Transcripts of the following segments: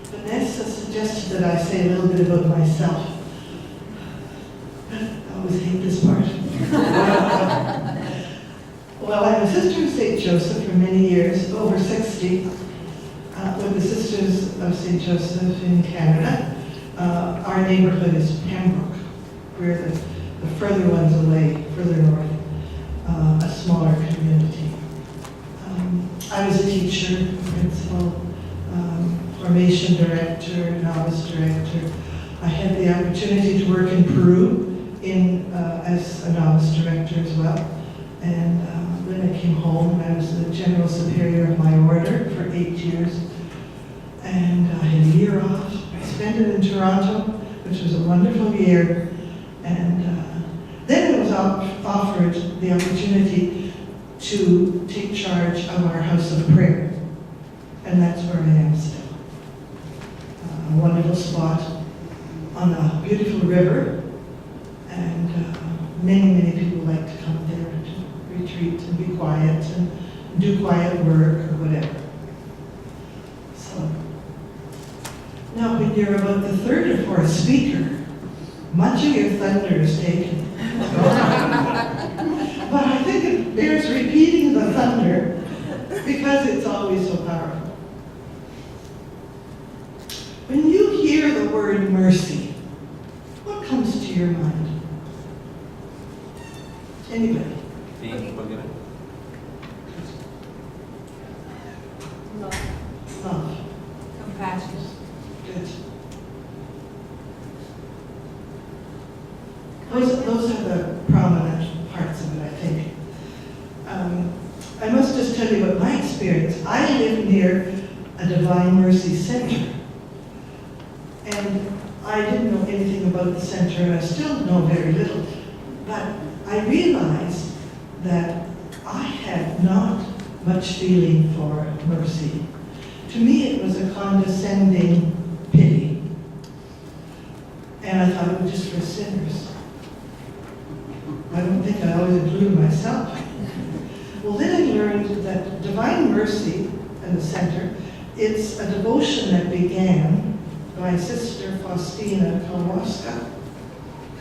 Vanessa suggested that I say a little bit about myself. I always hate this part. Well, I'm a sister of St. Joseph for many years, over 60, with the Sisters of St. Joseph in Canada. Our neighborhood is Pembroke. We're the further ones away, further north, a smaller community. I was a teacher, principal, formation director, novice director. I had the opportunity to work in Peru as a novice director as well. And when I came home, I was the general superior of my order for 8 years. And I had a year off. I spent it in Toronto, which was a wonderful year. And then I was offered the opportunity to take charge of our house of prayer. And that's where I am still. A wonderful spot on a beautiful river. And many people like to come there to retreat and be quiet and do quiet work or whatever. So, now when you're about the third or fourth speaker, much of your thunder is taken. But I think it bears repeating the thunder because it's always so powerful. When you hear the word mercy, what comes to your mind? Anybody? Being forgiven. Love. Compassion. Good. Those are the prominent parts of it, I think. I must just tell you about my experience. I live near a Divine Mercy Center. And I didn't know anything about the center, and I still know very little. But I realized that I had not much feeling for mercy. To me, it was a condescending pity. And I thought it was just for sinners. I don't think I always included myself. Well, then I learned that Divine Mercy and the Center, it's a devotion that began by Sister Faustina Kowalska.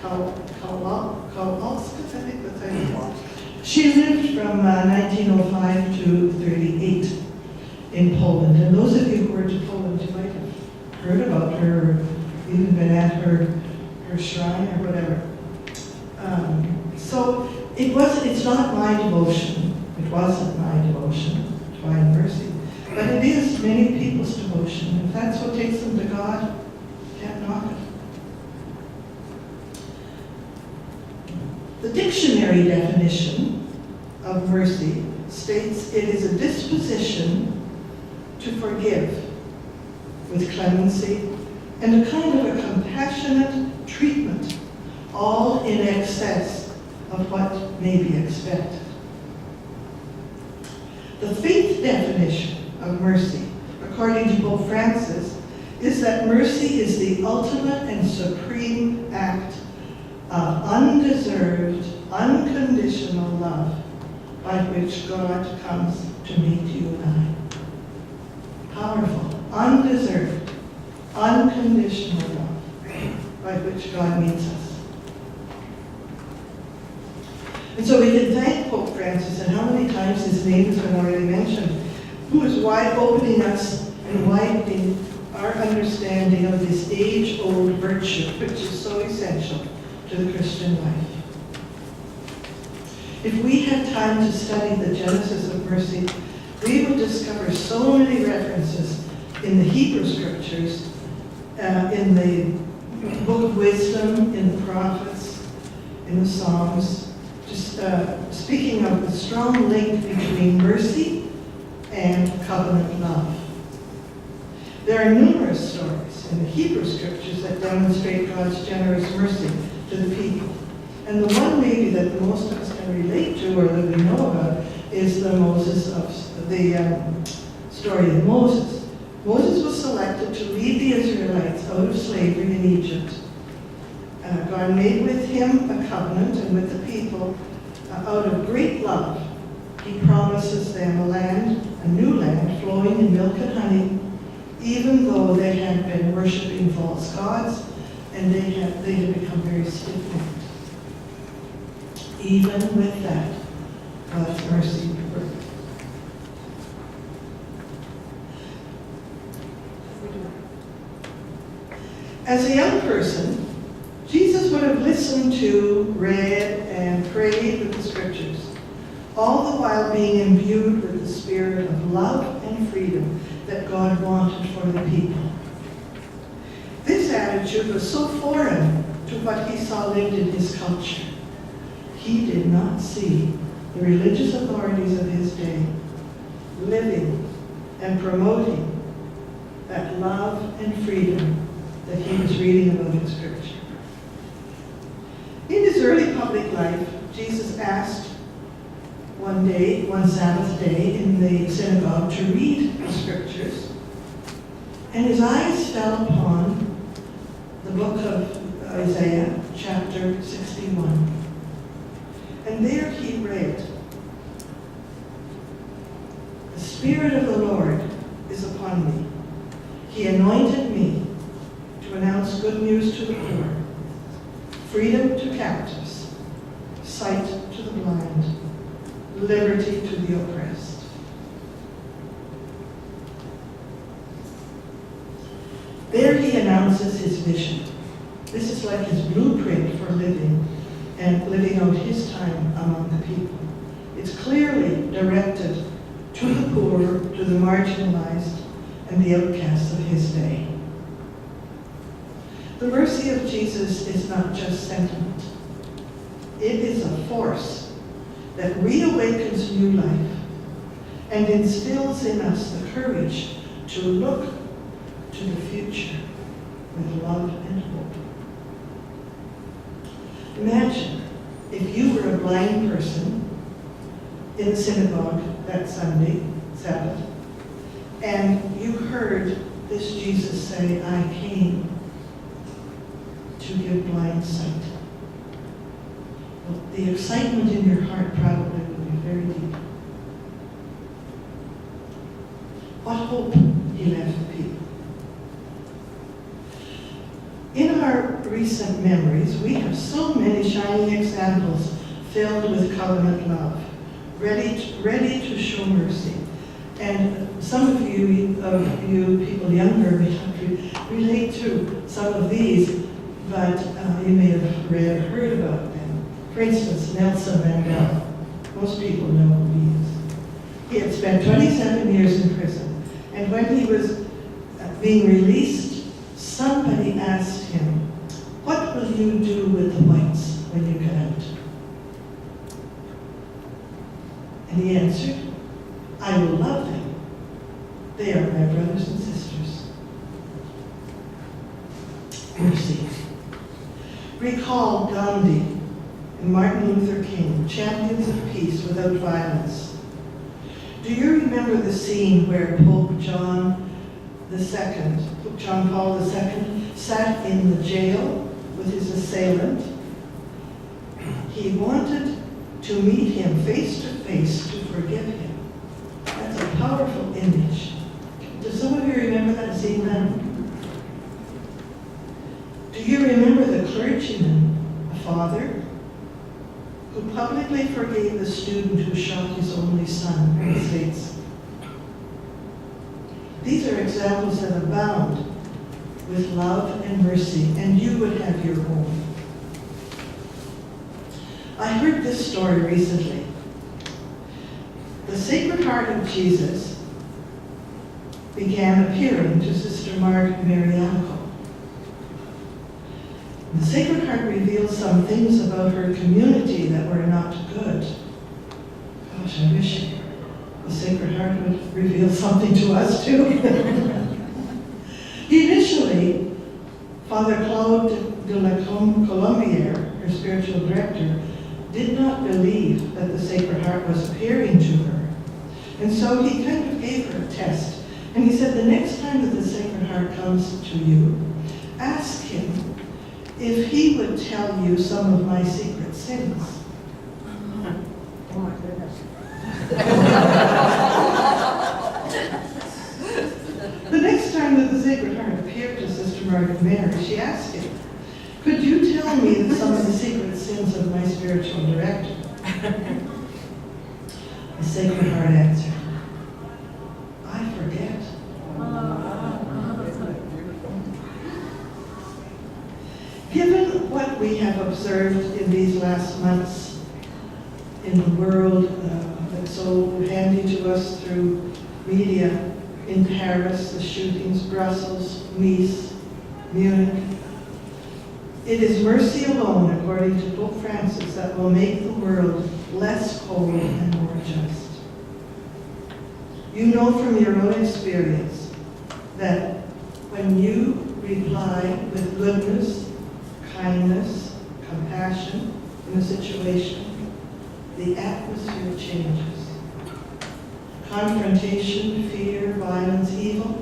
Kowalska, I think that's how you call it. She lived from 1905 to 38 in Poland. And those of you who were to Poland, you might have heard about her, or even been at her shrine or whatever. So it's not my devotion. It wasn't my devotion, Divine Mercy. But it is many people's devotion. If that's what takes them to God, can't knock it. The dictionary definition of mercy states it is a disposition to forgive with clemency and a kind of a compassionate treatment, all in excess of what may be expected. The faith definition of mercy, according to Pope Francis, is that mercy is the ultimate and supreme act of undeserved, unconditional love by which God comes to meet you and I. Powerful, undeserved, unconditional love by which God meets us. And so we can thank Pope Francis, and how many times his name has been already mentioned, who is opening us and widening our understanding of this age-old virtue, which is so essential to the Christian life. If we had time to study the genesis of mercy, we would discover so many references in the Hebrew scriptures, in the book of wisdom, in the prophets, in the Psalms, just speaking of the strong link between mercy and covenant love. There are numerous stories in the Hebrew scriptures that demonstrate God's generous mercy to the people. And the one maybe that the most of us can relate to, or that we know about, is the story of Moses. Moses was selected to lead the Israelites out of slavery in Egypt. God made with him a covenant, and with the people, out of great love, he promises them a land, a new land, flowing in milk and honey, even though they had been worshiping false gods and they had become very stiff-necked. Even with that, God's mercy worked. As a young person, Jesus would have listened to, read, and prayed with the scriptures, all the while being imbued with the spirit of love and freedom that God wanted for the people. This attitude was so foreign to what he saw lived in his culture. He did not see the religious authorities of his day living and promoting that love and freedom that he was reading about in Scripture. In his early public life, Jesus asked one Sabbath day in the synagogue to read the Scriptures, and his eyes fell upon the book of Isaiah, chapter 61. And there he read, "The Spirit of the Lord is upon me. He anointed me to announce good news to the poor, freedom to captives, sight to the blind, liberty to the oppressed." There he announces his vision. This is like his blueprint for living and living out his time among the people. It's clearly directed to the poor, to the marginalized, and the outcasts of his day. The mercy of Jesus is not just sentiment. It is a force that reawakens new life and instills in us the courage to look to the future with love and hope. Imagine if you were a blind person in the synagogue that Sunday, Sabbath, and you heard this Jesus say, "I came to give blind sight." Well, the excitement in your heart probably would be very deep. What hope he left the people. In our recent memories, we have so many shining examples filled with covenant love, ready to show mercy. And some of you people younger may not relate to some of these, but you may have read or heard about them. For instance, Nelson Mandela. Most people know who he is. He had spent 27 years in prison, and when he was being released, somebody asked him, "What will you do with the whites when you get out?" And he answered, "I will love them. They are my brothers and sisters." Mercy. Recall Gandhi and Martin Luther King, champions of peace without violence. Do you remember the scene where Pope John Paul II, sat in the jail with his assailant? He wanted to meet him face to face to forgive him. That's a powerful image. Does some of you remember that scene then? Do you remember the clergyman, a father, who publicly forgave the student who shot his only son in the States? These are examples that abound with love and mercy, and you would have your own. I heard this story recently. The Sacred Heart of Jesus began appearing to Sister Margaret Marianico. The Sacred Heart revealed some things about her community that were not good. Gosh, I wish the Sacred Heart would reveal something to us too. Initially, Father Claude de la Colombière, her spiritual director, did not believe that the Sacred Heart was appearing to her. And so he kind of gave her a test. And he said, the next time that the Sacred Heart comes to you, ask him if he would tell you some of my secret sins. Oh my goodness. The next time Sacred Heart appeared to Sister Margaret Mary, she asked him, "Could you tell me some of the secret sins of my spiritual director?" The Sacred Heart answered, "I forget." Given what we have observed in these last months in the world that's so handy to us through media, in Paris, the shootings, Brussels, Nice, Munich, it is mercy alone, according to Pope Francis, that will make the world less cold and more just. You know from your own experience that when you reply with goodness, kindness, compassion in a situation, the atmosphere changes. Confrontation, fear, violence, evil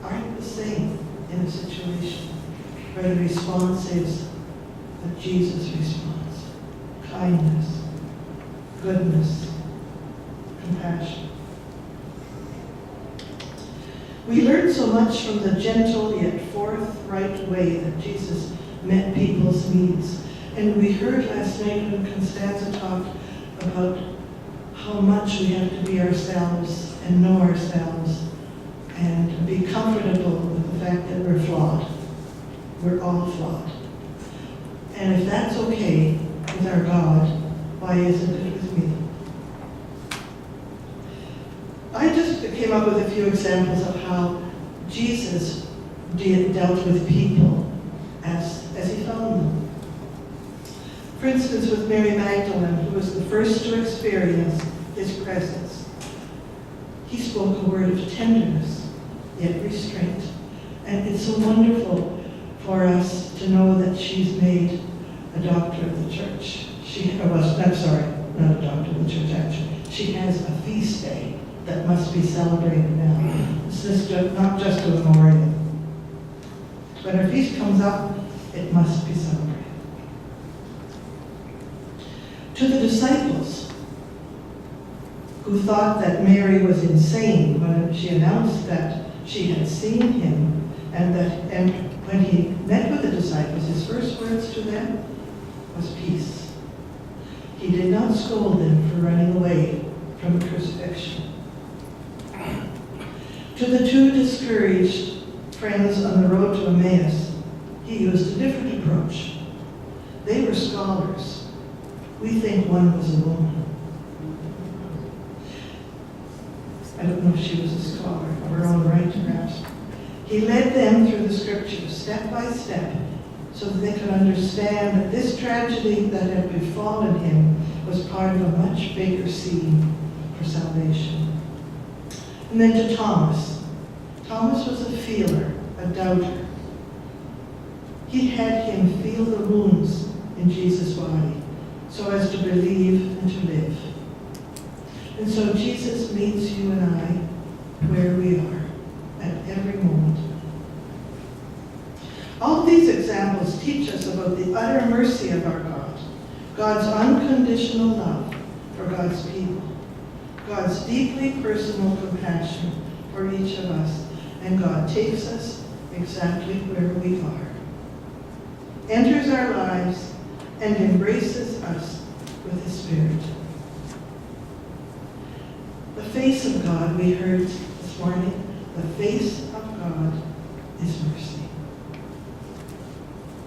aren't the same in a situation where the response is a Jesus response. Kindness, goodness, compassion. We learn so much from the gentle yet forthright way that Jesus met people's needs. And we heard last night when Constanza talked about how much we have to be ourselves and know ourselves and be comfortable with the fact that we're flawed. We're all flawed. And if that's okay with our God, why isn't it with me? I just came up with a few examples of how Jesus dealt with people as he found them. For instance, with Mary Magdalene, who was the first to experience his presence, he spoke a word of tenderness, yet restraint. And it's so wonderful for us to know that she's made a doctor of the church. Not a doctor of the church, actually. She has a feast day that must be celebrated now. This is not just a memorial. When her feast comes up, it must be celebrated. To the disciples, who thought that Mary was insane when she announced that she had seen him, and when he met with the disciples, his first words to them was peace. He did not scold them for running away from the crucifixion. To the two discouraged friends on the road to Emmaus, he used a different approach. They were scholars. We think one was a woman. I don't know if she was a scholar of her own right, perhaps. He led them through the scriptures, step by step, so that they could understand that this tragedy that had befallen him was part of a much bigger scene for salvation. And then to Thomas. Thomas was a feeler, a doubter. He had him feel the wounds in Jesus' body so as to believe and to live. And so Jesus meets you and I where we are at every moment. All these examples teach us about the utter mercy of our God, God's unconditional love for God's people, God's deeply personal compassion for each of us, and God takes us exactly where we are, enters our lives, and embraces us with His Spirit. The face of God, we heard this morning, the face of God is mercy.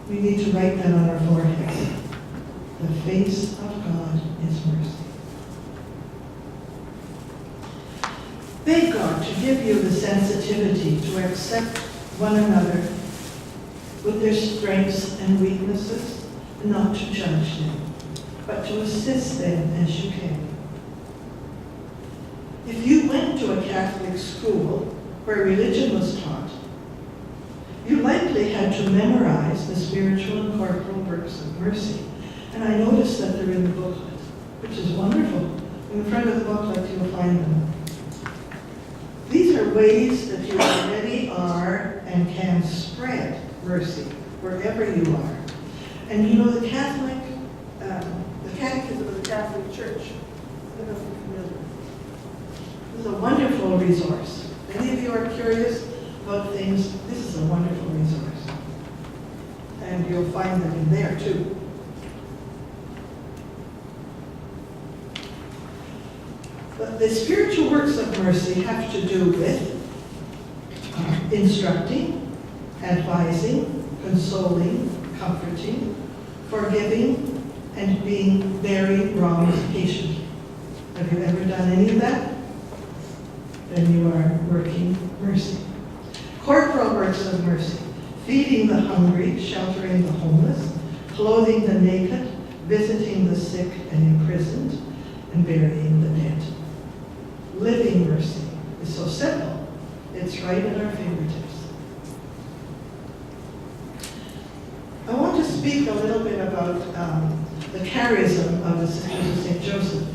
We need to write that on our foreheads. The face of God is mercy. Beg God to give you the sensitivity to accept one another with their strengths and weaknesses, and not to judge them, but to assist them as you can. If you went to a Catholic school where religion was taught, you likely had to memorize the spiritual and corporal works of mercy. And I noticed that they're in the booklet, which is wonderful. In the front of the booklet, you'll find them. These are ways that you already are and can spread mercy wherever you are. And you know, the Catechism of the Catholic Church, I don't know if you're familiar. It's a wonderful resource. Many of you are curious about about things, this is a wonderful resource. And you'll find them in there too. But the spiritual works of mercy have to do with instructing, advising, consoling, comforting, forgiving, and being very wronged patient. Have you ever done any of that? Then you are working mercy. Corporal works of mercy: feeding the hungry, sheltering the homeless, clothing the naked, visiting the sick and imprisoned, and burying the dead. Living mercy is so simple, it's right at our fingertips. I want to speak a little bit about the charism of the Sisters of St. Joseph.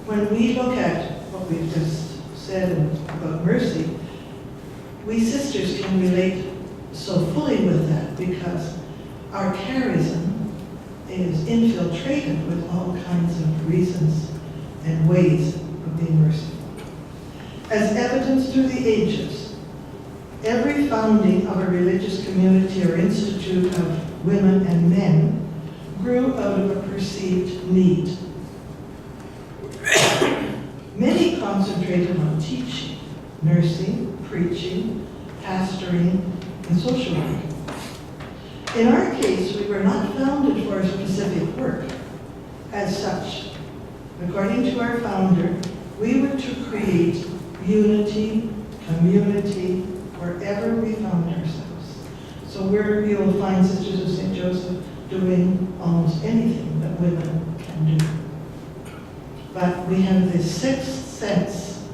When we look at what we've just said about mercy, we sisters can relate so fully with that because our charism is infiltrated with all kinds of reasons and ways of being merciful. As evidenced through the ages, every founding of a religious community or institute of women and men grew out of a perceived need. Many concentrated on teaching, nursing, preaching, pastoring, and social work. In our case, we were not founded for a specific work. As such, according to our founder, we were to create unity, community, wherever we found ourselves. So you'll find Sisters of St. Joseph doing almost anything that women can do. But we have this sixth sense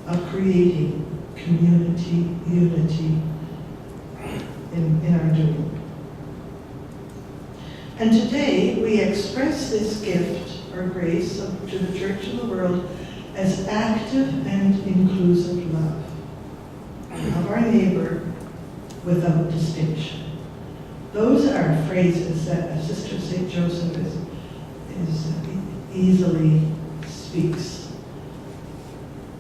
of creating community, unity in our doing. And today we express this gift or grace to the Church and the world as active and inclusive love of our neighbor without distinction. Those are phrases that a Sister of St. Joseph easily speaks.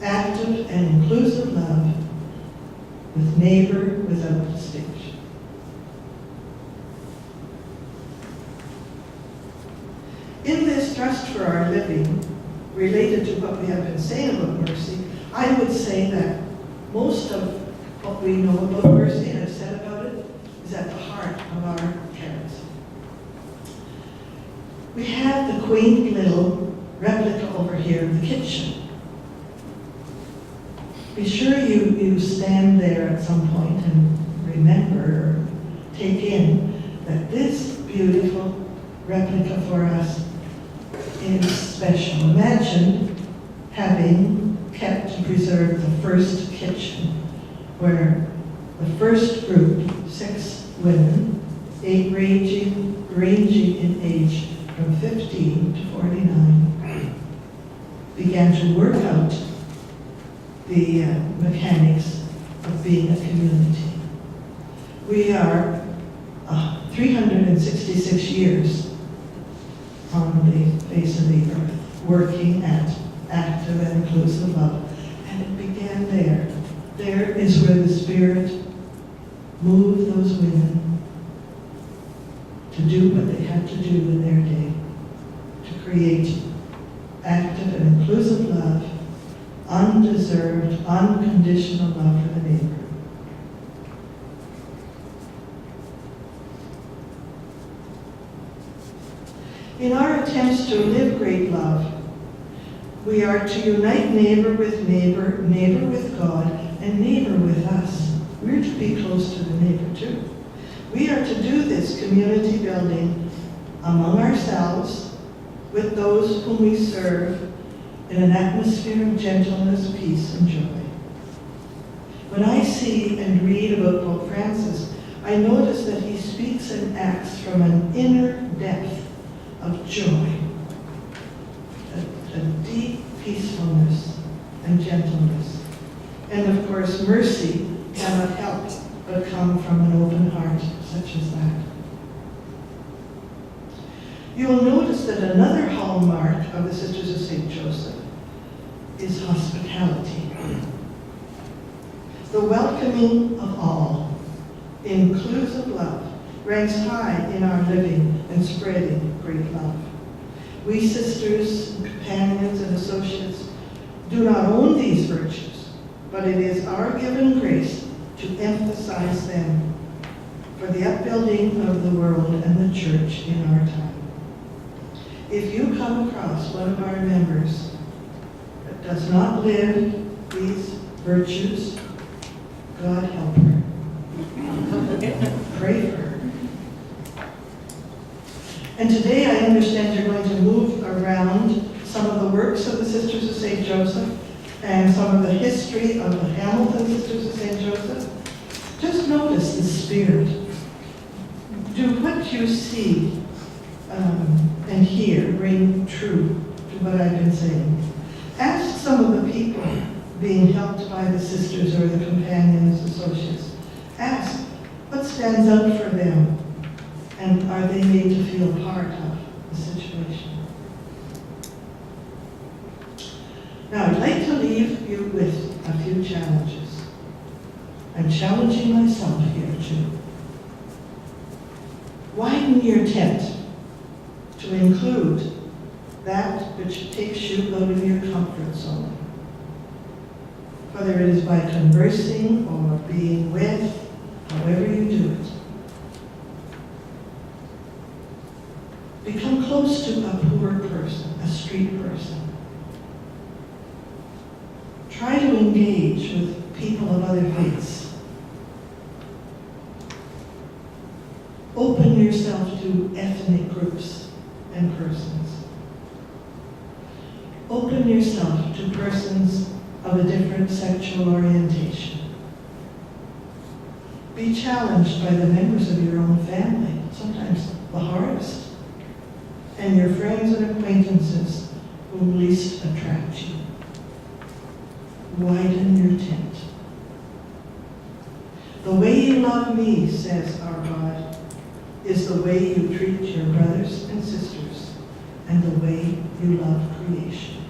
Active and inclusive love with neighbor without distinction. In this thrust for our living, related to what we have been saying about mercy, I would say that most of what we know about mercy and have said about it is at the heart of our charism. We have the quaint little replica over here of the kitchen. Be sure you stand there at some point and remember or take in that this beautiful replica for us is special. Imagine having kept and preserved the first kitchen where the first group, 6 women, 8 ranging in age from 15 to 49, began to work out the mechanics of being a community. We are 366 years on the face of the earth, working at active and inclusive love. And it began there. There is where the Spirit moved those women to do what they had to do in their day, to create active and inclusive love, undeserved, unconditional love for the neighbor. In our attempts to live great love, we are to unite neighbor with neighbor, neighbor with God, and neighbor with us. We're to be close to the neighbor too. We are to do this community building among ourselves, with those whom we serve, in an atmosphere of gentleness, peace, and joy. When I see and read about Pope Francis, I notice that he speaks and acts from an inner depth of joy, a deep peacefulness and gentleness. And of course, mercy cannot help but come from an open heart such as that. You will notice that another hallmark of the Sisters of St. Joseph is hospitality. The welcoming of all, inclusive love, ranks high in our living and spreading great love. We sisters, companions, and associates do not own these virtues, but it is our given grace to emphasize them for the upbuilding of the world and the church in our time. If you come across one of our members that does not live these virtues, God help her. Pray for her. And today I understand you're going to move around some of the works of the Sisters of St. Joseph and some of the history of the Hamilton Sisters of St. Joseph. Just notice the spirit. Do what you see and hear ring true to what I've been saying. Ask some of the people being helped by the sisters or the companions, associates. Ask what stands out for them, and are they made to feel part of the situation? Now, I'd like to leave you with a few challenges. I'm challenging myself here too. Widen your tent to include that which takes you out of your comfort zone. Whether it is by conversing or being with, however you do it. Become close to a poor person, a street person. Try to engage with people of other faiths. Open yourself to ethnic groups and persons. Open yourself to persons of a different sexual orientation. Be challenged by the members of your own family, sometimes the hardest, and your friends and acquaintances who least attract you. Widen your tent. The way you love me, says our God, is the way you treat your brothers and sisters and the way you love creation.